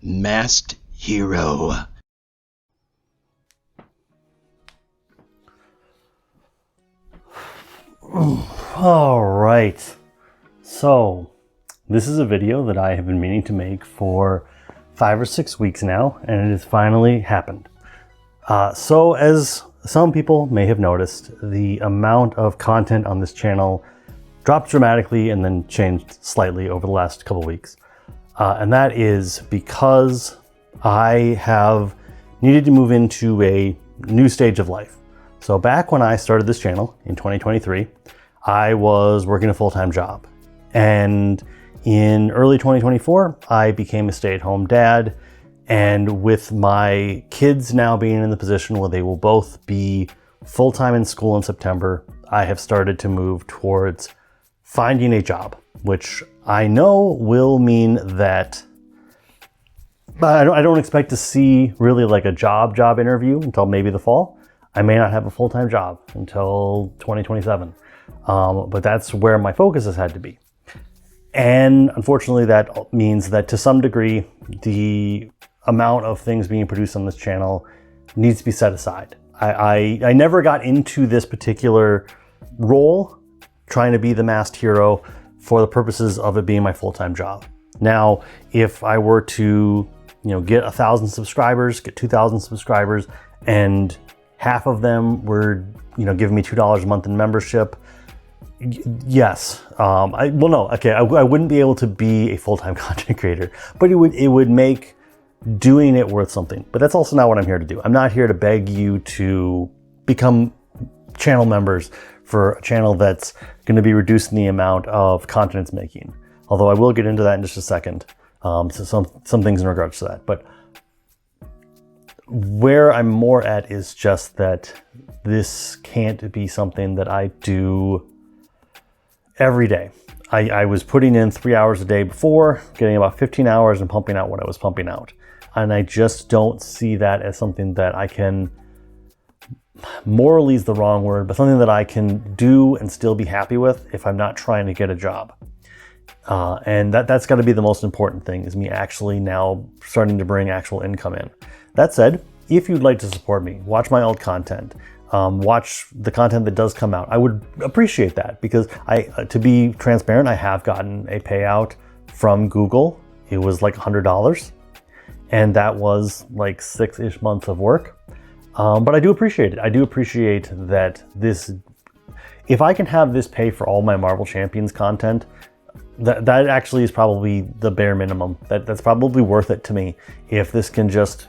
Masked Hero. All right, so this is a video that I have been meaning to make for 5 or 6 weeks now, and it has finally happened. So as some people may have noticed, the amount of content on this channel dropped dramatically and then changed slightly over the last couple weeks. And that is because I have needed to move into a new stage of life. So back when I started this channel in 2023, I was working a full-time job. And in early 2024, I became a stay-at-home dad. And with my kids now being in the position where they will both be full-time in school in September, I have started to move towards finding a job, which I know will mean that I don't expect to see really like a job interview until maybe the fall. I may not have a full-time job until 2027, but that's where my focus has had to be. And unfortunately, that means that to some degree, the amount of things being produced on this channel needs to be set aside. I never got into this particular role trying to be the masked hero for the purposes of it being my full-time job. Now, if I were to, get 1,000 subscribers, get 2,000 subscribers, and half of them were, giving me $2 a month in membership, yes. I wouldn't be able to be a full-time content creator, but it would make doing it worth something. But that's also not what I'm here to do. I'm not here to beg you to become channel members for a channel that's going to be reducing the amount of content it's making. Although I will get into that in just a second. So some things in regards to that. But where I'm more at is just that this can't be something that I do every day. I was putting in 3 hours a day before, getting about 15 hours and pumping out what I was pumping out. And I just don't see that as something that I can, morally is the wrong word, but something that I can do and still be happy with if I'm not trying to get a job. And that's got to be the most important thing, is me actually now starting to bring actual income in. That said, if you'd like to support me, watch my old content, watch the content that does come out, I would appreciate that, because to be transparent, I have gotten a payout from Google. It was like $100, and that was like 6-ish months of work. But I do appreciate it. I do appreciate that if I can have this pay for all my Marvel Champions content, that actually is probably the bare minimum. That's probably worth it to me. If this can just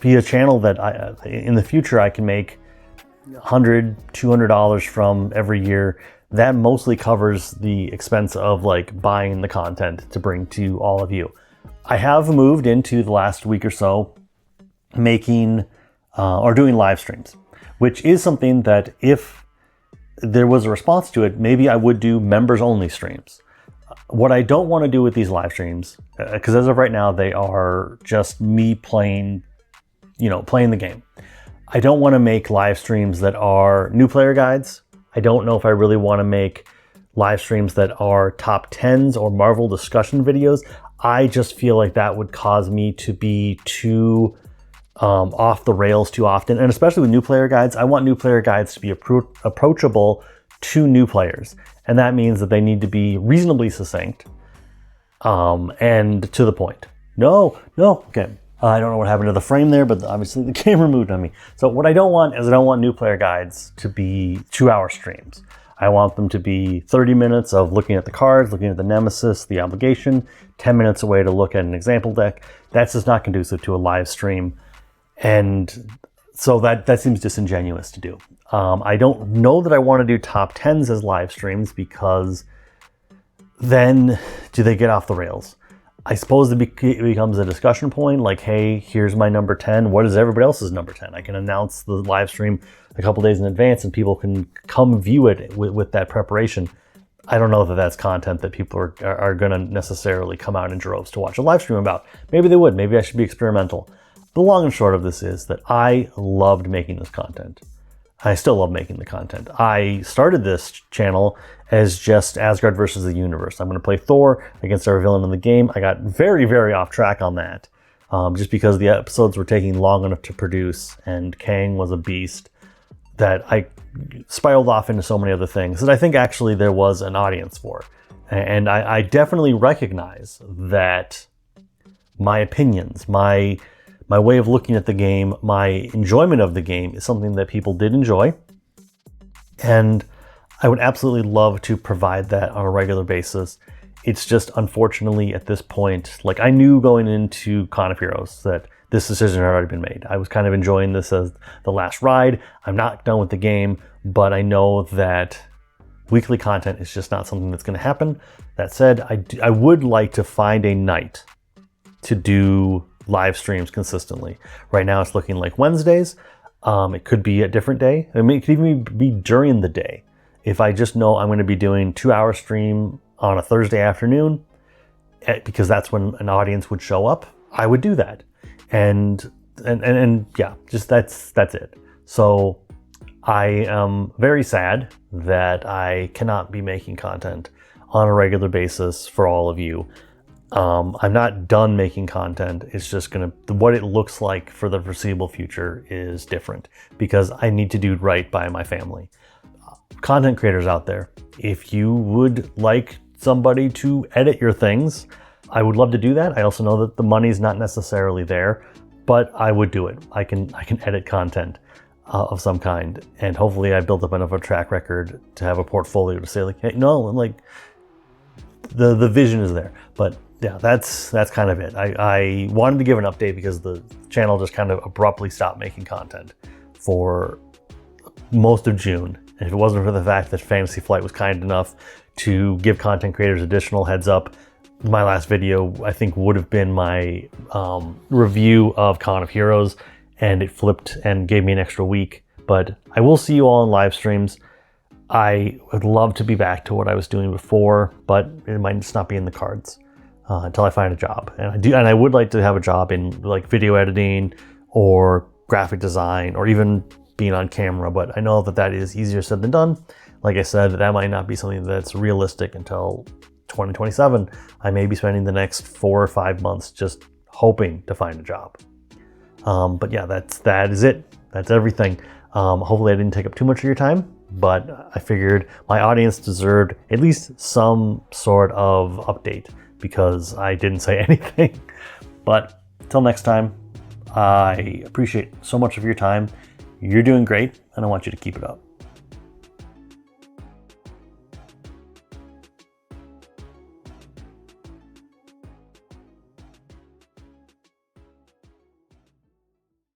be a channel that in the future I can make $100, $200 from every year, that mostly covers the expense of like buying the content to bring to all of you. I have moved into the last week or so making or doing live streams, which is something that if there was a response to it, maybe I would do members only streams. What I don't want to do with these live streams, because as of right now, they are just me playing the game. I don't want to make live streams that are new player guides. I don't know if I really want to make live streams that are top 10s or Marvel discussion videos. I just feel like that would cause me to be too off the rails too often. And especially with new player guides, I want new player guides to be approachable to new players. And that means that they need to be reasonably succinct and to the point. Okay. I don't know what happened to the frame there, but obviously the camera moved on me. So what I don't want is I don't want new player guides to be 2-hour streams. I want them to be 30 minutes of looking at the cards, looking at the Nemesis, the Obligation, 10 minutes away to look at an example deck. That's just not conducive to a live stream. And so that seems disingenuous to do. I don't know that I want to do top 10s as live streams, because then do they get off the rails? I suppose it becomes a discussion point, like, hey, here's my number 10. What is everybody else's number 10? I can announce the live stream a couple days in advance and people can come view it with that preparation. I don't know that that's content that people are going to necessarily come out in droves to watch a live stream about. Maybe they would. Maybe I should be experimental. The long and short of this is that I loved making this content. I still love making the content. I started this channel as just Asgard versus the universe. I'm going to play Thor against our villain in the game. I got very, very off track on that. just because the episodes were taking long enough to produce, and Kang was a beast that I spiraled off into so many other things that I think actually there was an audience for. And I definitely recognize that my opinions, my way of looking at the game, my enjoyment of the game is something that people did enjoy. And I would absolutely love to provide that on a regular basis. It's just, unfortunately, at this point, like, I knew going into Con of Heroes that this decision had already been made. I was kind of enjoying this as the last ride. I'm not done with the game, but I know that weekly content is just not something that's going to happen. That said, I would like to find a night to do live streams consistently. Right now it's looking like Wednesdays. It could be a different day. I mean, it could even be during the day. If I just know I'm going to be doing 2-hour stream on a Thursday afternoon, because that's when an audience would show up, I would do that. And yeah, just that's it. So I am very sad that I cannot be making content on a regular basis for all of you. I'm not done making content. It's just what it looks like for the foreseeable future is different because I need to do right by my family. Content creators out there, if you would like somebody to edit your things, I would love to do that. I also know that the money's not necessarily there, but I would do it. I can edit content of some kind, and hopefully I built up enough of a track record to have a portfolio to say, like, hey, no, like, the vision is there. But yeah, that's kind of it. I wanted to give an update because the channel just kind of abruptly stopped making content for most of June. And if it wasn't for the fact that Fantasy Flight was kind enough to give content creators additional heads up, my last video, I think, would have been my review of Con of Heroes, and it flipped and gave me an extra week. But I will see you all in live streams. I would love to be back to what I was doing before, but it might just not be in the cards until I find a job. And I would like to have a job in like video editing or graphic design or even being on camera, but I know that is easier said than done. Like I said, that might not be something that's realistic until 2027. I may be spending the next 4 or 5 months just hoping to find a job. But yeah, that is it. That's everything. Hopefully I didn't take up too much of your time, but I figured my audience deserved at least some sort of update because I didn't say anything. But till next time, I appreciate so much of your time. You're doing great, and I want you to keep it up.